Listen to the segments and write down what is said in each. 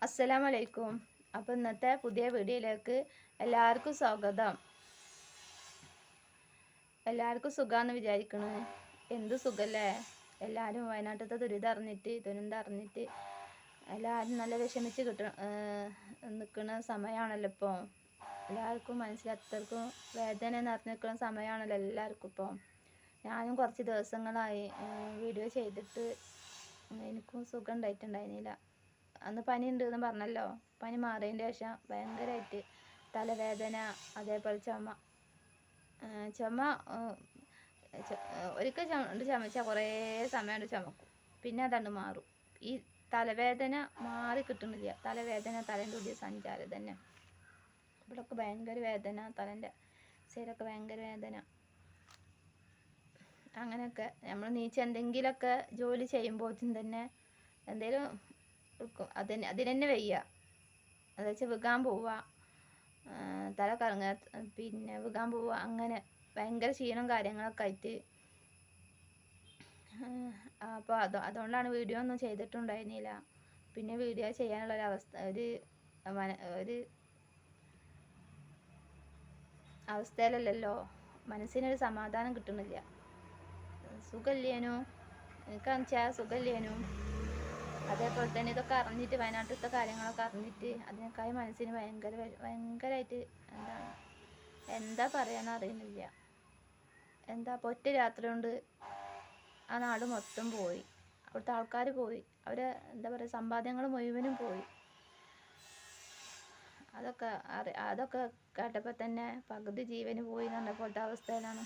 അസ്സലാമലൈക്കും. അപ്പോൾ ഇന്നത്തെ പുതിയ വീഡിയോയിലേക്ക് എല്ലാവർക്കും സ്വാഗതം. എല്ലാവർക്കും സുഖമാണെന്ന് വിചാരിക്കണേ. എന്ത് സുഖല്ലേ? എല്ലാവരും വയനാട്ടിലത്തെ ദുരന്തം അറിഞ്ഞിട്ട് എല്ലാവരും നല്ല വിഷമിച്ച് നിൽക്കുന്ന സമയമാണല്ലോ ഇപ്പോൾ. എല്ലാവർക്കും മനസ്സിലത്രക്കും വേദന നിറഞ്ഞു നിൽക്കുന്ന സമയമാണല്ലോ എല്ലാവർക്കും ഇപ്പോൾ. ഞാനും കുറച്ച് ദിവസങ്ങളായി വീഡിയോ ചെയ്തിട്ട് എനിക്കും സുഖം ഉണ്ടായിട്ടുണ്ടായിരുന്നില്ല. അന്ന് പനി ഉണ്ട് എന്ന് പറഞ്ഞല്ലോ. പനി മാറിയതിൻ്റെ ശേഷം ഭയങ്കരമായിട്ട് തലവേദന, അതേപോലെ ചുമ ഒരിക്കൽ ചുമച്ചാൽ കുറേ സമയം ചുമക്കും, പിന്നെ അതണ്ട് മാറും. ഈ തലവേദന മാറി കിട്ടുന്നില്ല. തലേൻ്റെ ഉള്ളിൽ സഞ്ചാരം തന്നെ. ഇവിടെയൊക്കെ ഭയങ്കര വേദന, തലേൻ്റെ സൈഡൊക്കെ ഭയങ്കര വേദന. അങ്ങനെയൊക്കെ നമ്മൾ എന്തെങ്കിലുമൊക്കെ ജോലി ചെയ്യുമ്പോഴത്തേനും തന്നെ എന്തെങ്കിലും അതിനെന്നെ വയ്യ. അത് വെച്ചാൽ വികാൻ പോവുക, തല കറങ്ങുക, പിന്നെ വികാൻ പോവുക, അങ്ങനെ ഭയങ്കര ക്ഷീണം കാര്യങ്ങളൊക്കെ ആയിട്ട്. അപ്പോൾ അതുകൊണ്ടാണ് വീഡിയോ ഒന്നും ചെയ്തിട്ടുണ്ടായിരുന്നില്ല. പിന്നെ വീഡിയോ ചെയ്യാനുള്ളൊരവസ്ഥ ഒരു അവസ്ഥയിലല്ലല്ലോ. മനസ്സിനൊരു സമാധാനം കിട്ടുന്നില്ല. സുഖമില്ലേനു, എനിക്കാണെന്ന് വെച്ചാൽ സുഖമില്ലേനു. അതേപോലെ തന്നെ ഇതൊക്കെ അറിഞ്ഞിട്ട്, വയനാട്ടിലത്തെ കാര്യങ്ങളൊക്കെ അറിഞ്ഞിട്ട് അതിനേക്കായി മനസ്സിന് ഭയങ്കരമായിട്ട് എന്താ പറയാന്ന് അറിയുന്നില്ല. ഒറ്റ രാത്രി കൊണ്ട് ആ നാട് മൊത്തം പോയി. അവിടുത്തെ ആൾക്കാർ പോയി. അവരെ സമ്പാദ്യങ്ങൾ മുഴുവനും പോയി. അതൊക്കെ കേട്ടപ്പോൾ തന്നെ പകുതി ജീവന് പോയി എന്ന് പറഞ്ഞ പോലത്തെ അവസ്ഥയിലാണ്.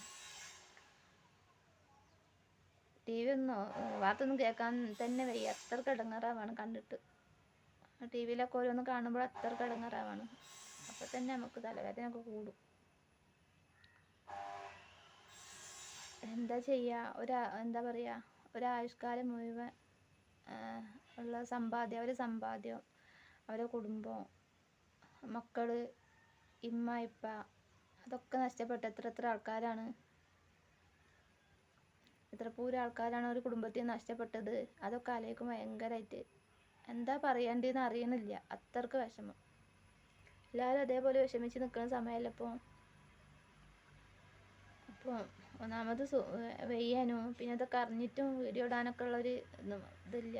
TV ഒന്നും വാർത്തൊന്നും കേൾക്കാൻ തന്നെ വയ്യ. അത്രക്ക് ഇടങ്ങേറാവാണ് കണ്ടിട്ട്. TV-ലൊക്കെ ഓരോന്ന് കാണുമ്പോൾ അത്രക്ക് ഇടങ്ങേറാവാണ്. അപ്പോൾ തന്നെ നമുക്ക് തലവേദനയൊക്കെ കൂടും. എന്താ ചെയ്യുക? എന്താ പറയുക, ഒരായുഷ്കാലം മുഴുവൻ ഉള്ള സമ്പാദ്യം, അവരെ കുടുംബം, മക്കൾ, ഇമ്മ, ഇപ്പ, അതൊക്കെ നഷ്ടപ്പെട്ട എത്ര ആൾക്കാരാണ്. എത്ര പൂരം ആൾക്കാരാണ് ഒരു കുടുംബത്തിൽ നഷ്ടപ്പെട്ടത്. അതൊക്കെ ആലോചിക്കും ഭയങ്കരമായിട്ട് എന്താ പറയേണ്ടതെന്ന് അറിയണില്ല. അത്രക്ക് വിഷമം. എല്ലാവരും അതേപോലെ വിഷമിച്ച് നിൽക്കുന്ന സമയമല്ല ഇപ്പോൾ. അപ്പോൾ ഒന്നാമത് വെയ്യാനും, പിന്നെ ഇതൊക്കെ അറിഞ്ഞിട്ടും വീഡിയോ ഇടാനൊക്കെ ഉള്ളൊരു ഇതില്ല.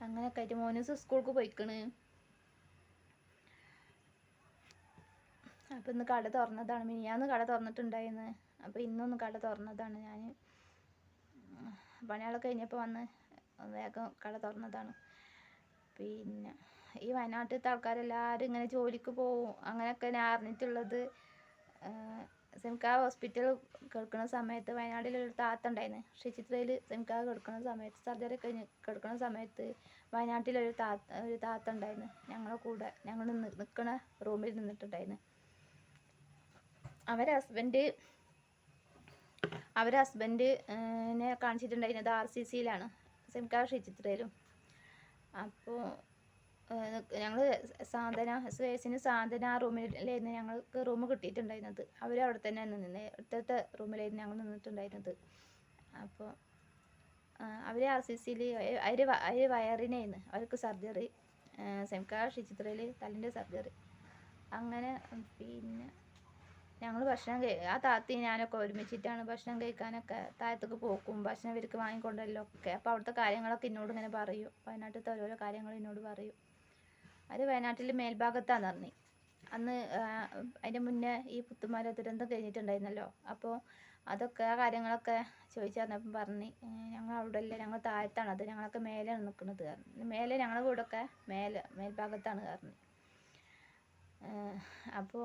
അങ്ങനെയൊക്കെ ആയിട്ട് മോനൂസ് സ്കൂൾക്ക് പോയിക്കണ്. അപ്പോൾ ഇന്ന് കട തുറന്നതാണ്. മിനിയാന്ന് കട തുറന്നിട്ടുണ്ടായിരുന്നു. അപ്പോൾ ഇന്നൊന്ന് കട തുറന്നതാണ്. ഞാൻ പണികളൊക്കെ കഴിഞ്ഞപ്പോൾ വന്ന് വേഗം കട തുറന്നതാണ്. പിന്നെ ഈ വയനാട്ടിലത്തെ ആൾക്കാരെല്ലാവരും ഇങ്ങനെ ജോലിക്ക് പോവും. അങ്ങനെയൊക്കെ ഞാൻ അറിഞ്ഞിട്ടുള്ളത്. സെമിക്കാ ഹോസ്പിറ്റലിൽ കിടക്കുന്ന സമയത്ത് വയനാട്ടിലൊരു താത്ത ഉണ്ടായിരുന്നു. ഷിച്ചിത്രയിൽ സെമിക്കാ കിടക്കുന്ന സമയത്ത്, സർജറി കഴിഞ്ഞ് കിടക്കുന്ന സമയത്ത് വയനാട്ടിലൊരു താത്ത ഉണ്ടായിരുന്നു. ഞങ്ങളുടെ കൂടെ ഞങ്ങൾ നിൽക്കുന്ന റൂമിൽ നിന്നിട്ടുണ്ടായിരുന്നു. അവരെ ഹസ്ബൻഡിനെ കാണിച്ചിട്ടുണ്ടായിരുന്നത് RCCയിലാണ്, സെമിക്കാ ഷിച്ചിത്രയിലും. അപ്പോൾ ഞങ്ങൾ സാധന ആ റൂമിലായിരുന്നു ഞങ്ങൾക്ക് റൂം കിട്ടിയിട്ടുണ്ടായിരുന്നത്. അവിടെ തന്നെ അടുത്തത്തെ റൂമിലായിരുന്നു ഞങ്ങൾ നിന്നിട്ടുണ്ടായിരുന്നത്. അപ്പോൾ അവർ RCCയിൽ അവർ വയറിനായിരുന്നു അവർക്ക് സർജറി. സെമിക്കാ ഷിച്ചിത്രയിൽ തലിൻ്റെ സർജറി. അങ്ങനെ പിന്നെ ഞങ്ങൾ ആ താത്തയും ഞാനൊക്കെ ഒരുമിച്ചിട്ടാണ് ഭക്ഷണം കഴിക്കാനൊക്കെ താഴത്തേക്ക് പോക്കും, ഭക്ഷണം ഇവർക്ക് വാങ്ങിക്കൊണ്ടല്ലോ ഒക്കെ. അപ്പോൾ അവിടുത്തെ കാര്യങ്ങളൊക്കെ എന്നോട് ഇങ്ങനെ പറയും. വയനാട്ടിലത്തെ ഓരോരോ കാര്യങ്ങൾ എന്നോട് പറയും. അത് വയനാട്ടിൽ മേൽഭാഗത്താന്ന് പറഞ്ഞു. അന്ന് അതിൻ്റെ മുന്നേ ഈ പുത്തുമല ദുരന്തം കഴിഞ്ഞിട്ടുണ്ടായിരുന്നല്ലോ. അപ്പോൾ അതൊക്കെ ആ കാര്യങ്ങളൊക്കെ ചോദിച്ചറിഞ്ഞപ്പം പറഞ്ഞ്, ഞങ്ങൾ അവിടെ അല്ല, ഞങ്ങൾ താഴത്താണ്, അത് ഞങ്ങളൊക്കെ മേലെയാണ് നിൽക്കുന്നത് പറഞ്ഞു. മേലെ ഞങ്ങളുടെ വീടൊക്കെ മേൽഭാഗത്താണ് പറഞ്ഞു. അപ്പോൾ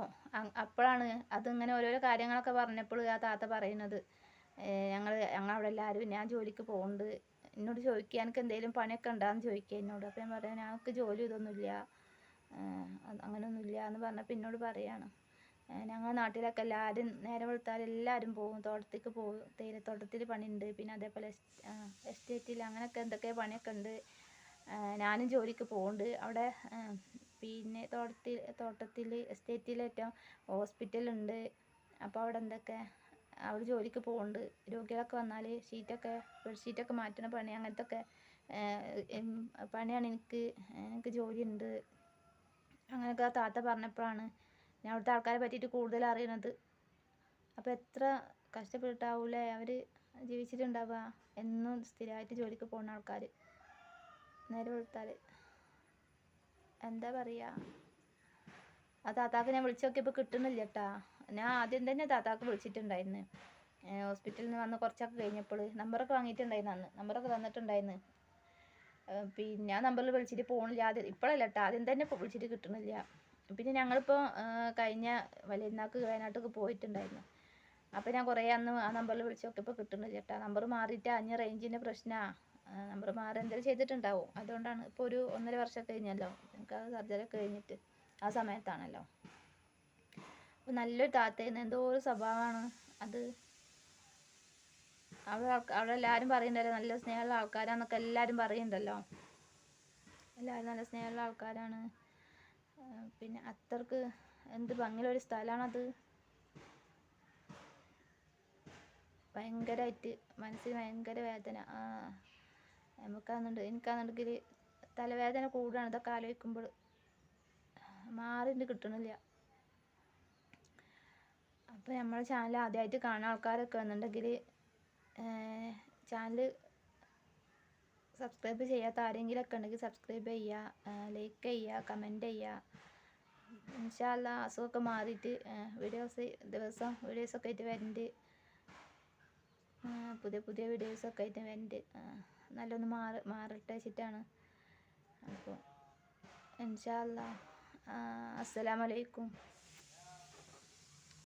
അപ്പോഴാണ് അതിങ്ങനെ ഓരോരോ കാര്യങ്ങളൊക്കെ പറഞ്ഞപ്പോൾ ആ താത്ത പറയുന്നത്, ഞങ്ങളവിടെ എല്ലാവരും, ഞാൻ ജോലിക്ക് പോകുന്നുണ്ട്, എന്നോട് ചോദിക്കുക എനിക്ക് എന്തെങ്കിലും പണിയൊക്കെ ഉണ്ടാകുമെന്ന് ചോദിക്കുക എന്നോട്. അപ്പോൾ ഞാൻ പറയാം ഞങ്ങൾക്ക് ജോലി ഇതൊന്നുമില്ല, അങ്ങനെയൊന്നുമില്ല എന്ന് പറഞ്ഞപ്പോൾ എന്നോട് പറയാണ്, ഞങ്ങളുടെ നാട്ടിലൊക്കെ എല്ലാവരും നേരം വെളുത്താൽ എല്ലാവരും പോകും, തോട്ടത്തേക്ക് പോകും, തേയിലത്തോട്ടത്തിൽ പണിയുണ്ട്, പിന്നെ അതേപോലെ എസ്റ്റേറ്റിൽ അങ്ങനെയൊക്കെ എന്തൊക്കെയോ പണിയൊക്കെ ഉണ്ട്. ഞാനും ജോലിക്ക് പോകുന്നുണ്ട് അവിടെ. പിന്നെ തോട്ടത്തിൽ എസ്റ്റേറ്റിലേറ്റം ഹോസ്പിറ്റലുണ്ട്. അപ്പോൾ അവിടെ ജോലിക്ക് പോകുന്നുണ്ട്. രോഗികളൊക്കെ വന്നാൽ ബെഡ്ഷീറ്റൊക്കെ മാറ്റുന്ന പണി, അങ്ങനത്തെ ഒക്കെ പണിയാണ് എനിക്ക് ജോലിയുണ്ട് അങ്ങനെയൊക്കെ താത്ത പറഞ്ഞപ്പോഴാണ് ഞാൻ അവിടുത്തെ ആൾക്കാരെ പറ്റിയിട്ട് കൂടുതൽ അറിയണത്. അപ്പോൾ എത്ര കഷ്ടപ്പെട്ടിട്ടാവൂലേ അവർ ജീവിച്ചിട്ടുണ്ടാവുക. എന്നും സ്ഥിരമായിട്ട് ജോലിക്ക് പോകുന്ന ആൾക്കാർ നേരെ വെളുത്താൽ എന്താ പറയുക. ആ താത്താക്ക് ഞാൻ വിളിച്ച് നോക്കിയപ്പോൾ കിട്ടുന്നില്ല കേട്ടാ. ഞാൻ ആദ്യം തന്നെ താത്താക്ക് വിളിച്ചിട്ടുണ്ടായിരുന്നു. ഹോസ്പിറ്റലിൽ നിന്ന് വന്ന് കുറച്ചൊക്കെ കഴിഞ്ഞപ്പോൾ നമ്പറൊക്കെ വാങ്ങിയിട്ടുണ്ടായിരുന്നു. അന്ന് നമ്പറൊക്കെ തന്നിട്ടുണ്ടായിരുന്നു. പിന്നെ ആ നമ്പറിൽ വിളിച്ചിട്ട് പോകണില്ല. ആദ്യം ഇപ്പോഴല്ല കേട്ടോ, ആദ്യം തന്നെ വിളിച്ചിട്ട് കിട്ടണില്ല. പിന്നെ ഞങ്ങളിപ്പോൾ കഴിഞ്ഞ വലിയനാൾക്ക് വയനാട്ടിലേക്ക് പോയിട്ടുണ്ടായിരുന്നു. അപ്പോൾ ഞാൻ കുറേ അന്ന് ആ നമ്പറിൽ വിളിച്ച് നോക്കിയപ്പോൾ കിട്ടുന്നില്ല കേട്ടോ. നമ്പർ മാറിയിട്ട് അഞ്ഞ് റേഞ്ചിൻ്റെ പ്രശ്നമാണ്. നമ്പർ മാറി എന്തെങ്കിലും ചെയ്തിട്ടുണ്ടാവും. അതുകൊണ്ടാണ്. ഇപ്പോൾ ഒരു 1.5 വർഷം കഴിഞ്ഞല്ലോ എനിക്ക് ആ സർജറി ഒക്കെ കഴിഞ്ഞിട്ട്. ആ സമയത്താണല്ലോ. അപ്പോൾ നല്ലൊരു താത്തയായിരുന്നു. എന്തോ ഒരു സ്വഭാവമാണ് അത്. അവിടെ എല്ലാവരും പറയുന്നുണ്ടല്ലോ നല്ല സ്നേഹമുള്ള ആൾക്കാരാന്നൊക്കെ എല്ലാവരും പറയുന്നുണ്ടല്ലോ. എല്ലാവരും നല്ല സ്നേഹമുള്ള ആൾക്കാരാണ്. പിന്നെ അത്രക്ക് എന്ത് ഭംഗിയുള്ളൊരു സ്ഥലമാണത്. ഭയങ്കരമായിട്ട് മനസ്സിന് ഭയങ്കര വേദന. എനിക്കാണെന്നുണ്ടെങ്കിൽ തലവേദന കൂടുകയാണ് ഇതൊക്കെ ആലോചിക്കുമ്പോൾ. മാറിയിട്ട് കിട്ടണില്ല. അപ്പോൾ നമ്മുടെ ചാനൽ ആദ്യമായിട്ട് കാണുന്ന ആൾക്കാരൊക്കെ വന്നിട്ടുണ്ടെങ്കിൽ ചാനൽ സബ്സ്ക്രൈബ് ചെയ്യാത്ത ആരെങ്കിലുമൊക്കെ ഉണ്ടെങ്കിൽ സബ്സ്ക്രൈബ് ചെയ്യുക, ലൈക്ക് ചെയ്യുക, കമൻറ്റ് ചെയ്യുക. ഇൻഷാ അല്ലാ അസുഖമൊക്കെ മാറിയിട്ട് വീഡിയോസൊക്കെ ആയിട്ട് വരുന്നുണ്ട്. പുതിയ വീഡിയോസൊക്കെ ആയിട്ട് വരുന്നുണ്ട്. നല്ലൊന്ന് മാറട്ടെ വെച്ചിട്ടാണ്. അപ്പോൾ ഇൻഷാ അല്ലാ. അസ്സലാമു അലൈക്കും.